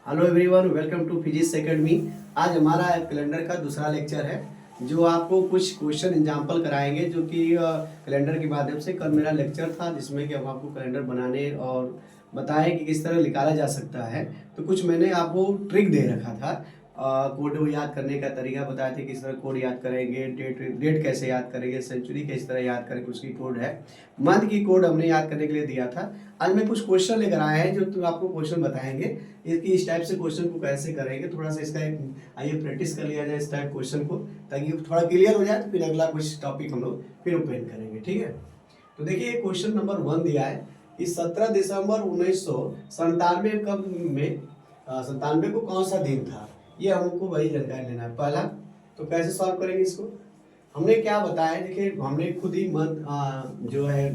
Hello everyone, welcome to physics academy. आज हमारा calendar का दूसरा लेक्चर है जो आपको कुछ क्वेश्चन एग्जाम्पल कराएंगे जो कि कैलेंडर के माध्यम से। कल मेरा लेक्चर था जिसमें कि हम आपको कैलेंडर बनाने और बताएं कि किस तरह निकाला जा सकता है। तो कुछ मैंने आपको ट्रिक दे रखा था, कोड याद करने का तरीका बताए थे, किस तरह कोड याद करेंगे, डेट डेट कैसे याद करेंगे, सेंचुरी किस तरह याद करेंगे, उसकी कोड है, मंथ की कोड हमने याद करने के लिए दिया था। आज मैं कुछ क्वेश्चन लेकर आए हैं जो आपको क्वेश्चन बताएंगे इसकी इस टाइप से क्वेश्चन को कैसे करेंगे। थोड़ा सा इसका एक आइए प्रैक्टिस कर लिया जाए इस टाइप क्वेश्चन को, ताकि थोड़ा क्लियर हो जाए। तो फिर अगला कुछ टॉपिक हम लोग फिर ओपन करेंगे, ठीक है। तो देखिए क्वेश्चन नंबर 1 दिया है कि 17 दिसंबर 1997 कब में 97 को कौन सा दिन था। ये हमको वही जानकारी लेना है। पहला तो कैसे सॉल्व करेंगे इसको, हमने क्या बताया, देखिए हमने खुद ही मंथ जो है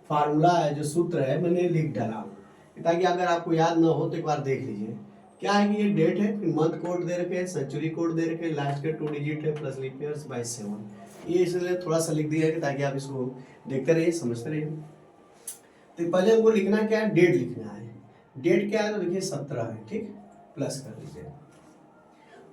फार्मूला है, जो सूत्र है, मैंने लिख डाला हूँ ताकि अगर आपको याद ना हो तो एक बार देख लीजिए। क्या है कि ये डेट है, फिर मंथ कोड दे रखे हैं, सेंचुरी कोड दे रखे हैं, लास्ट के 2 डिजिट है, प्लस लीप ईयर्स बाय 7। ये इसलिए थोड़ा सा लिख दिया है कि ताकि आप इसको देखते रहिए, समझते रहिए। तो पहले हमको लिखना क्या है, डेट लिखना है। डेट क्या है तो देखिए 17 है, ठीक, प्लस कर लीजिए।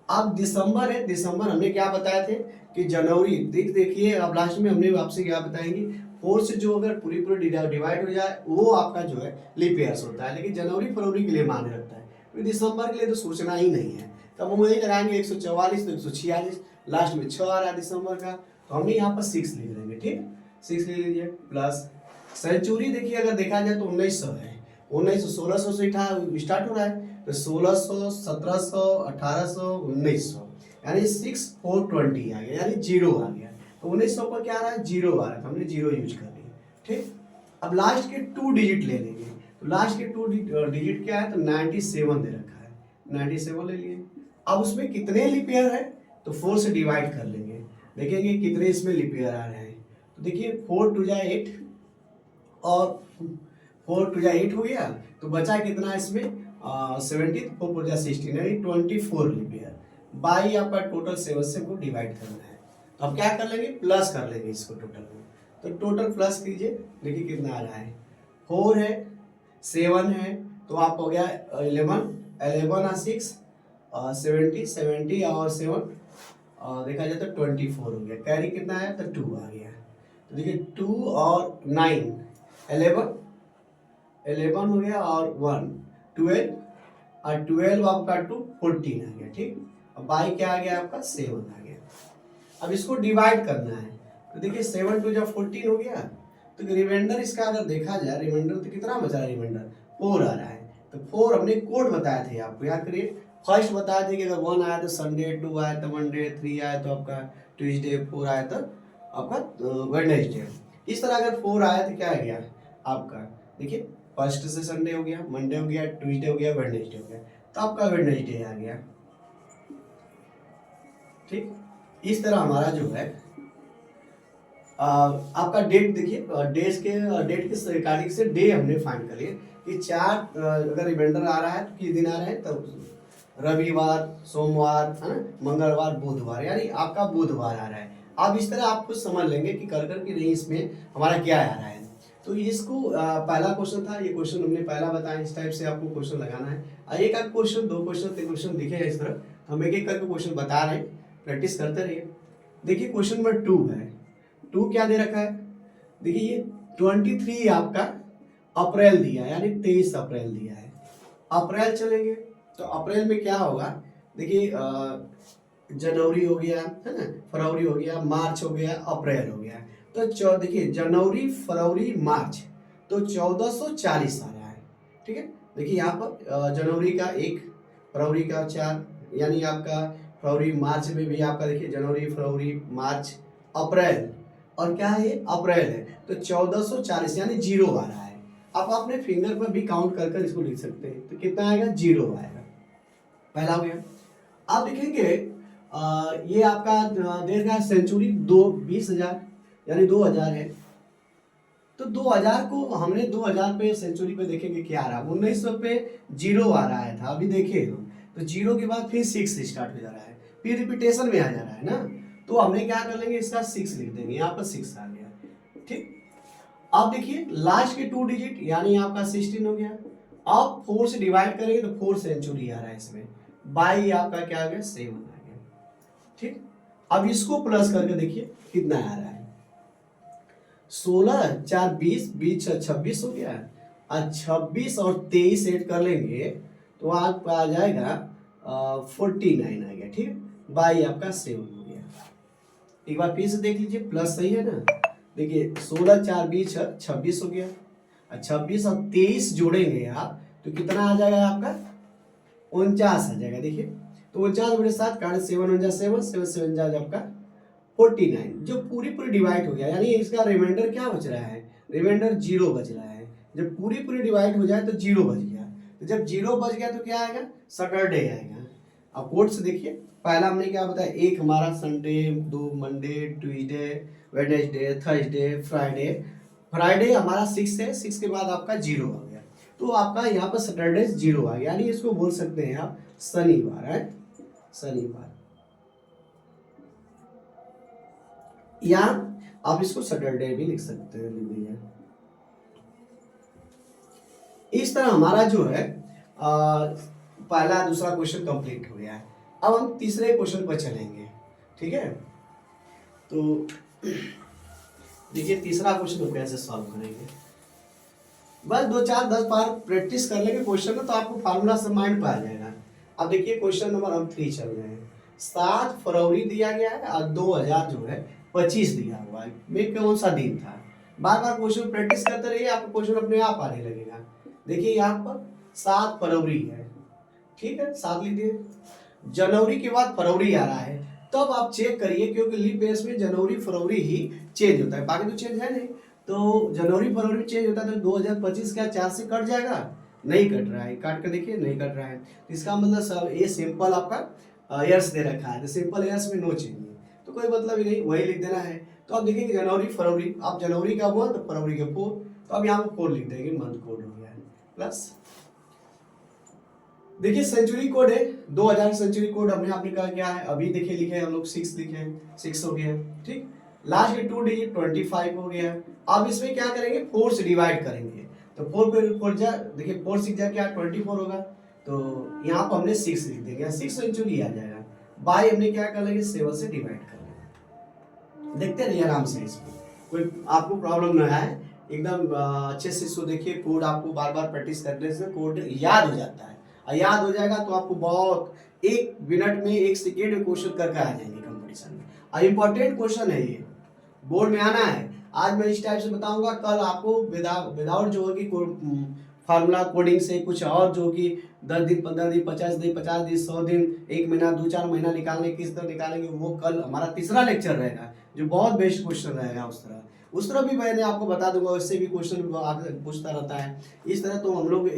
अब दिसंबर है, दिसंबर हमने क्या बताए थे कि जनवरी, देखिए अब लास्ट में हमने आपसे क्या बताएंगे, 4 से जो अगर पूरी पूरी डिवाइड हो जाए वो आपका जो है लीप ईयर्स होता है, लेकिन जनवरी फरवरी के लिए मान्य रखता है। तो दिसंबर के लिए तो सोचना ही नहीं है, तब हम वही लगाएंगे 144 तो 146, लास्ट में 6 आ रहा है दिसंबर का, तो हमने यहाँ पर 6 लिख देंगे, ठीक, 6 लिख लीजिए। प्लस सेंचुरी देखिए अगर देखा जाए तो 1900 है, 1900 1600 से स्टार्ट हो रहा है, तो 1600 1700 1800 1900 यानी 6420 आ गया, यानी जीरो आ गया। तो 1900 पर क्या आ रहा है, जीरो आ रहा है, तो हमने जीरो यूज कर लिया, ठीक। अब लास्ट के 2 डिजिट ले लेंगे, तो लास्ट के 2 डिजिट क्या है तो 97 दे रखा है, 97 ले लिए। अब उसमें कितने लिप ईयर है तो 4 से डिवाइड कर लेंगे, देखेंगे कितने इसमें लिप ईयर आ रहे हैं। तो देखिए 4 टू जा 8 और 4 टू जा 8 हो गया, तो बचा कितना इसमें 70, 4 4 जा 16 यानी 24 लिप ईयर। बाई आपका टोटल 7 से को डिवाइड करना है। तो अब क्या कर लेंगे, प्लस कर लेंगे इसको टोटल में। तो टोटल प्लस कीजिए, देखिए कितना आ रहा है, 4 है, 7 है, तो आप हो गया 11, 11 और 6 70, 70 और 7 देखा जाए तो 24 हो गया। कैरी कितना है तो 2 आ गया। तो देखिए 2 और 9 11, 11 हो गया और 1 12 और 12 आपका 2 14 आ गया, ठीक। अब बाई क्या आ गया आपका 7 आ गया। अब इसको डिवाइड करना है, तो देखिए 7 टू जब 14 हो गया, तो रिमाइंडर इसका अगर देखा जाए, रिमाइंडर तो कितना बचा है, रिमाइंडर 4 आ रहा है। तो 4 हमने कोड बताया थे, आपको याद करिए। फर्स्ट बताया थे कि अगर 1 आया तो संडे, 2 आया तो मंडे, 3 आया तो आपका ट्यूसडे, 4 आया तो आपका वेडनेसडे। इस तरह अगर 4 आया तो क्या आ गया आपका, देखिए फर्स्ट से संडे हो गया, मंडे हो गया, ट्यूसडे हो गया, वेडनेसडे हो गया, तो आपका वेडनेसडे आ गया, ठीक। इस तरह हमारा जो है आपका डेट देखिए, डेट के रिगार्डिंग से डे हमने फाइंड कर लिए कि 4 अगर रिमाइंडर आ रहा है तो किस दिन आ रहे हैं, तब रविवार, सोमवार, है ना, मंगलवार, बुधवार, यानी आपका बुधवार आ रहा है। अब इस तरह आप कुछ समझ लेंगे कि कर कर कि नहीं इसमें हमारा क्या आ रहा है। तो इसको पहला क्वेश्चन था, ये क्वेश्चन हमने पहला बताया, इस टाइप से आपको क्वेश्चन लगाना है। एक आध क्वेश्चन, 2 क्वेश्चन, 3 क्वेश्चन दिखे इस तरह, हम एक एक करके क्वेश्चन बता रहे हैं, प्रैक्टिस करते रहिए। देखिए क्वेश्चन नंबर 2 है, 2 क्या दे रखा है, देखिए ये 23 आपका अप्रैल दिया है, यानी 23 अप्रैल दिया है। अप्रैल चलेंगे तो अप्रैल में क्या होगा, देखिए जनवरी हो गया, है ना, फरवरी हो गया, मार्च हो गया, अप्रैल हो गया। तो देखिए जनवरी, फरवरी, मार्च, तो 1440 आ रहा है, ठीक है। देखिए यहाँ पर जनवरी का 1, फरवरी का 4, यानी आपका फरवरी मार्च में भी आपका देखिए जनवरी, फरवरी, मार्च, अप्रैल, और क्या है ये अप्रैल है, तो 1440 यानी जीरो आ रहा है। आप अपने फिंगर पर भी काउंट कर कर इसको लिख सकते हैं, तो कितना आएगा, जीरो आएगा, पहला हो गया। आप देखेंगे ये आपका देर का सेंचुरी 20,000 यानी 2000 है, तो 2000 को हमने 2000 पे सेंचुरी पे देखेंगे क्या आ रहा है, 1900 पे जीरो आ रहा है था, अभी देखिए तो जीरो के बाद फिर 6 से स्टार्ट हो जा रहा है, फिर रिपीटेशन में आ जा रहा है ना, तो हमने क्या कर लेंगे, इसका 6 लिख देंगे, यहाँ पर 6 आ गया, ठीक। अब देखिए लास्ट के 2 डिजिट यानी आपका 16 हो गया, अब 4 से डिवाइड करेंगे तो 4 सेंचुरी आ रहा है इसमें, बाई आपका क्या आ गया 7 आ गया। ठीक, अब इसको प्लस करके देखिए कितना आ रहा है, 16 4 20 20 26 हो गया, और 26 और 23 ऐड कर लेंगे तो आपका आ जाएगा 49 आ गया। ठीक, बाई आपका 7 हो गया। एक बार फिर से देख लीजिए, प्लस सही है ना, देखिए 16 4 20 26 हो गया, और 26 और 23 जोड़ेंगे आप तो कितना आ जाएगा आपका 49 आ जाएगा। देखिए तो 49 बटे 7 काट 7 7 7 7 जा आपका 49, जो पूरी पूरी डिवाइड हो गया, यानी इसका रिमाइंडर क्या बच रहा है, रिमाइंडर 0 बच रहा है। जब पूरी पूरी डिवाइड हो जाए तो 0 बच गया, तो जब 0 बच गया तो क्या आएगा, सैटरडे आएगा। अब कोड से देखिए, पहला हमने क्या बताया, एक हमारा Sunday, 2 Monday, Tuesday, Wednesday, Thursday, Friday. Friday हमारा 6 है, 6 के बाद आपका 0 आ गया, तो आपका यहाँ पर सैटरडे 0 आ गया, यानी इसको बोल सकते हैं आप शनिवार है, शनिवार, या आप इसको सैटरडे भी लिख सकते हैं, लिख दीजिए। इस तरह हमारा जो है पहला दूसरा क्वेश्चन कंप्लीट हो गया है। अब हम तीसरे क्वेश्चन पर चलेंगे। ठीक है, तो देखिए तीसरा क्वेश्चन हम कैसे सॉल्व करेंगे, बस 2 4 10 बार प्रैक्टिस कर लेंगे क्वेश्चन में तो आपको फार्मूला सब माइंड पर आ जाएगा। अब देखिए क्वेश्चन नंबर हम 3 चल रहे हैं, 7 फरवरी दिया गया है और 2000 जो है 25 दिया हुआ है, में कौन सा दिन था। बार बार क्वेश्चन प्रैक्टिस करते रहिए, आपको क्वेश्चन अपने आप आने लगेगा। देखिए यहाँ पर 7 फरवरी है, ठीक है 7 लीजिए, जनवरी के बाद फरवरी आ रहा है, तब आप चेक करिए, क्योंकि लीप बेस में जनवरी फरवरी ही चेंज होता है, बाकी तो चेंज है नहीं। तो जनवरी फरवरी चेंज होता है तो 2025 क्या 4 से कट जाएगा, नहीं कट रहा है, काट कर देखिए नहीं कट रहा है, तो इसका मतलब सब ये सिंपल आपका ईयर्स दे रखा है, तो सिंपल ईयर्स में नो चेंज है, तो कोई मतलब ही नहीं, वही लिख देना है। तो आप देखेंगे जनवरी फरवरी, आप जनवरी का 1 तो फरवरी का 4, तो अब यहाँ पर 4 लिख देंगे, मंथ कोड हो गया है प्लस। देखिए सेंचुरी कोड है 2000, सेंचुरी कोड हमने आपने कहा क्या है, अभी देखिए लिखे हम लोग 6 लिखे, 6 हो गया। ठीक, लास्ट के 2 डिजिट 25 हो गया। अब इसमें क्या करेंगे, 4 से डिवाइड करेंगे, तो 4 पे 4 जा, देखिए 4 6 जा क्या 24 होगा, तो यहाँ पर हमने 6 लिख देंगे, 6 सेंचुरी आ जाएगा, बाई हमने क्या कर लेंगे 7 से डिवाइड कर लेंगे। देखते रहिए आराम से, इसमें कोई आपको प्रॉब्लम ना आए, एकदम अच्छे से इसको देखिए, कोड आपको बार बार प्रैक्टिस करने से कोड याद हो जाता है, याद हो जाएगा तो आपको बहुत 1 मिनट में 1 सेकेंड में क्वेश्चन करके आ जाएंगे कंपटीशन में, और इम्पोर्टेंट क्वेश्चन है ये, बोर्ड में आना है। आज मैं इस टाइप से बताऊंगा, कल आपको विदाउट जो होगी फार्मूला कोडिंग से कुछ और जो कि 10 दिन 15 दिन 50 दिन 100 दिन 1 महीना 2-4 महीना निकालने किस तरह निकालेंगे, वो कल हमारा तीसरा लेक्चर रहेगा, जो बहुत बेस्ट क्वेश्चन रहेगा। उस तरह भी मैंने आपको बता दूंगा, उससे भी क्वेश्चन पूछता रहता है। इस तरह तो हम लोग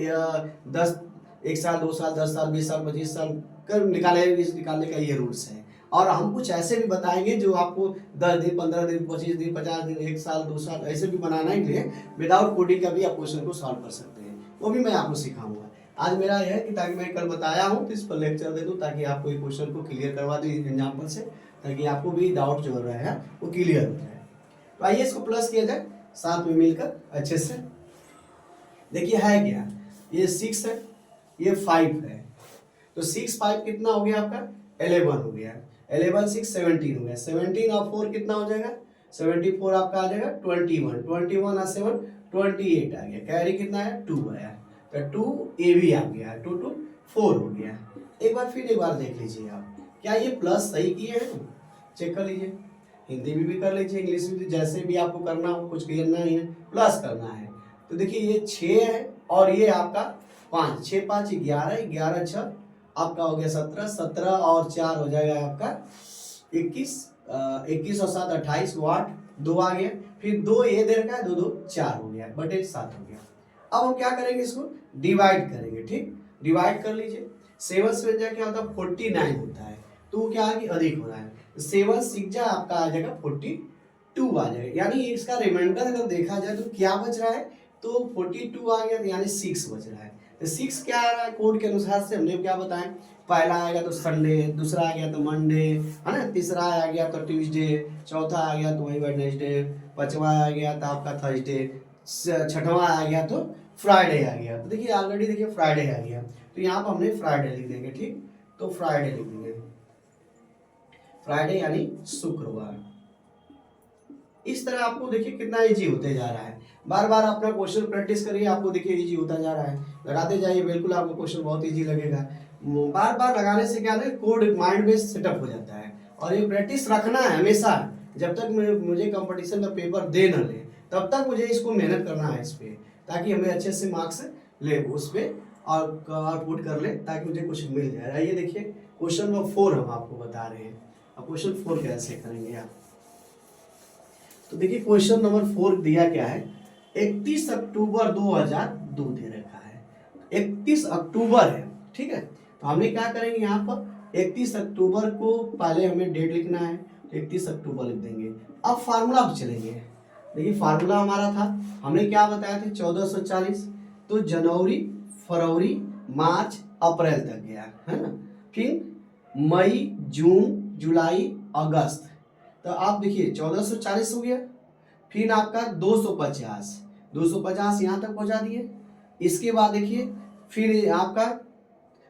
10 1 साल 2 साल 10 साल 20 साल 25 साल कर निकालने का ये रूल्स है, और हम कुछ ऐसे भी बताएंगे जो आपको 10 दिन 15 दिन 25 दिन 50 दिन 1 साल 2 साल ऐसे भी बनाना के लिए विदाउट कोडिंग का भी आप क्वेश्चन को सॉल्व कर सकते हैं, वो भी मैं आपको सिखाऊंगा। आज मेरा यह है कि ताकि मैं कल बताया हूँ तो इस पर लेक्चर दे दूँ, ताकि आपको ये क्वेश्चन को क्लियर करवा दूँ एग्जाम्पल से, ताकि आपको भी डाउट जो रहा है वो क्लियर हो जाए। तो आइए इसको प्लस किया जाए साथ में मिलकर अच्छे से। देखिए है क्या, ये 6 है, ये 5 है, तो 6 5 कितना हो गया आपका 11 हो गया, 11 6 17 हो गया, 17 और 4 कितना हो जाएगा 74 आपका आ जाएगा 21, 21 और 7 28 आ गया, कैरी कितना है 2 आया, तो 2 ए भी आ गया, 2 2 4 हो गया। एक बार देख लीजिए आप, क्या ये प्लस सही किए हैं, चेक कर लीजिए, हिंदी में भी कर लीजिए, इंग्लिश में भी, जैसे भी आपको करना हो, कुछ करना ही है प्लस करना है। तो देखिए ये 6 है और ये आपका 5, 6 5 11, 11 6 आपका हो गया 17, 17 और 4 हो जाएगा आपका 21, 21 और 7 28 वाट, 2 आ गया, फिर 2 ये दे रखा है, 2 2 4 हो गया, बटे 7 हो गया। अब हम क्या करेंगे, इसको डिवाइड करेंगे। ठीक, डिवाइड कर लीजिए, 7 से क्या होता है 49 होता है, तो क्या है कि अधिक हो रहा है, 7 6 जा आपका आ जाएगा 42 आ जाएगा, यानी इसका रिमाइंडर अगर देखा जाए तो क्या बच रहा है, तो 42 आ गया, यानी 6 बच रहा है। तो 6 क्या आ रहा है कोड के अनुसार से हमने क्या बताया, पहला आ गया तो संडे, दूसरा आ गया तो मंडे है ना, तीसरा आ गया तो ट्यूसडे, चौथा आ गया तो वही वेडनेसडे, पांचवा आ गया तो आपका थर्सडे, छठवां आ गया तो फ्राइडे आ गया, तो देखिए ऑलरेडी देखिए फ्राइडे आ गया, तो यहाँ पर हमने फ्राइडे लिख देंगे। ठीक, तो फ्राइडे लिख देंगे, फ्राइडे यानी शुक्रवार। इस तरह आपको देखिए कितना इजी होते जा रहा है। बार बार अपना क्वेश्चन प्रैक्टिस करिए, आपको देखिए इजी होता जा रहा है। लगाते जाइए, बिल्कुल आपको क्वेश्चन बहुत इजी लगेगा। बार बार लगाने से क्या है, कोड माइंड में सेटअप हो जाता है। और ये प्रैक्टिस रखना है हमेशा, जब तक मुझे कंपटीशन का पेपर दे न ले तब तक मुझे इसको मेहनत करना है इस पे, ताकि हमें अच्छे से मार्क्स ले उस पे और आउटपुट कर ले, ताकि मुझे कुछ मिल जाए। आइए देखिए क्वेश्चन नंबर 4 हम आपको बता रहे हैं। अब क्वेश्चन 4 कैसे करेंगे आप, तो देखिए क्वेश्चन नंबर 4 दिया क्या है, 31 अक्टूबर 2002 दे रखा है। 31 अक्टूबर है, ठीक है। तो हमने क्या करेंगे यहाँ पर 31 अक्टूबर को पहले हमें डेट लिखना है, तो 31 अक्टूबर लिख देंगे। अब फार्मूला पे चलेंगे। देखिए फार्मूला हमारा था, हमने क्या बताया था 1440, तो जनवरी फरवरी मार्च अप्रैल तक गया है ना, फिर मई जून जुलाई अगस्त। तो आप देखिए 1440 हो गया, फिर आपका 250 यहाँ तक पहुंचा दिए। इसके बाद देखिए फिर आपका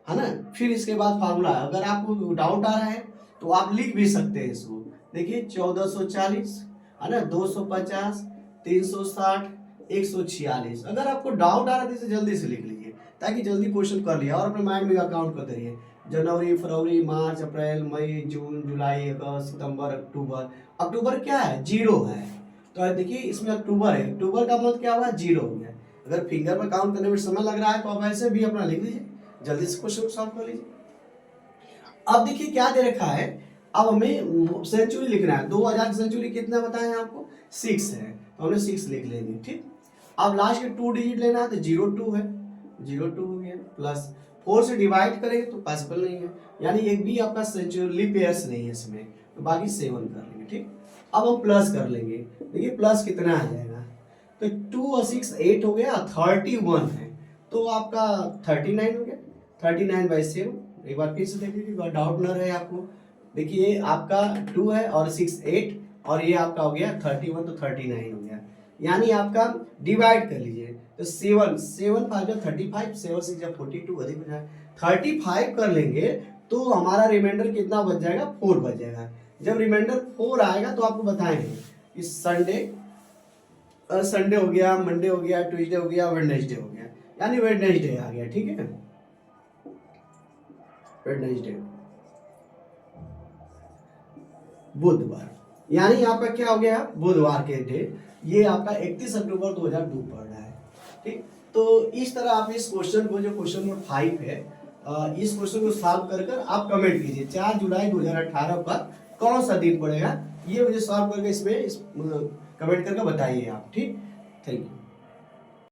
है ना, फिर इसके बाद फार्मूला, अगर आपको डाउट आ रहा है तो आप लिख भी सकते हैं इसको। देखिए 1440 है ना, 250 360 146। अगर आपको डाउट आ रहा है तो इसे जल्दी से लिख लीजिए, ताकि जल्दी क्वेश्चन कर लिया और अपने माइंड में अकाउंट करते रहिए। जनवरी फरवरी मार्च अप्रैल मई जून जुलाई अगस्त सितंबर अक्टूबर। अक्टूबर क्या है, 0 है, तो देखिए इसमें अक्टूबर है, अक्टूबर का मतलब क्या हुआ, 0 हो गया। अगर फिंगर पर काउंट करने में समय लग रहा है तो आप ऐसे भी अपना लिख लीजिए, जल्दी से क्वेश्चन को सॉल्व कर लीजिए। अब देखिए क्या दे रखा है, अब हमें सेंचुरी लिखना है। 2000 की सेंचुरी कितना बताएं आपको, 6 है, तो हमने 6 लिख लेंगे। ठीक, अब लास्ट के 2 डिजिट लेना है, तो 02 है, 02 हो गया, प्लस 4 से डिवाइड करेंगे तो पॉसिबल नहीं है, यानी एक भी आपका सेंचुरी लीप ईयर्स नहीं है इसमें, तो बाकी 7 कर लेंगे। ठीक, अब हम प्लस कर लेंगे। देखिए प्लस कितना आ जाएगा, तो 2 और 6 8 हो गया, 31 है, तो आपका 39 हो गया, 39/7। एक बार फिर से देख लीजिए, डाउट न रहे आपको। देखिए आपका 2 है और 6 8, और ये आपका हो गया 31, तो 39 हो गया। यानी आपका डिवाइड कर लीजिए, तो 7 7 5 35, 7 6 42, अधिक हो जाए 35 कर लेंगे, तो हमारा रिमाइंडर कितना बच जाएगा, 4 बच जाएगा। जब रिमाइंडर 4 आएगा तो आपको बताएंगे कि संडे हो गया, मंडे हो गया, ट्यूसडे हो गया, वेडनेसडे हो गया, यानी वेडनेसडे आ गया। ठीक है, वेडनेसडे बुधवार, यानी आपका क्या हो गया, बुधवार के डे। ये आपका 31 अक्टूबर 2002 पड़ रहा है। ठीक, तो इस तरह आप इस क्वेश्चन को, जो क्वेश्चन नंबर 5 है, इस क्वेश्चन को सॉल्व कर आप कमेंट कीजिए 4 जुलाई 2018 का कौन सा दिन पड़ेगा, ये मुझे सॉल्व करके इसमें कमेंट करके बताइए आप। ठीक, थैंक यू।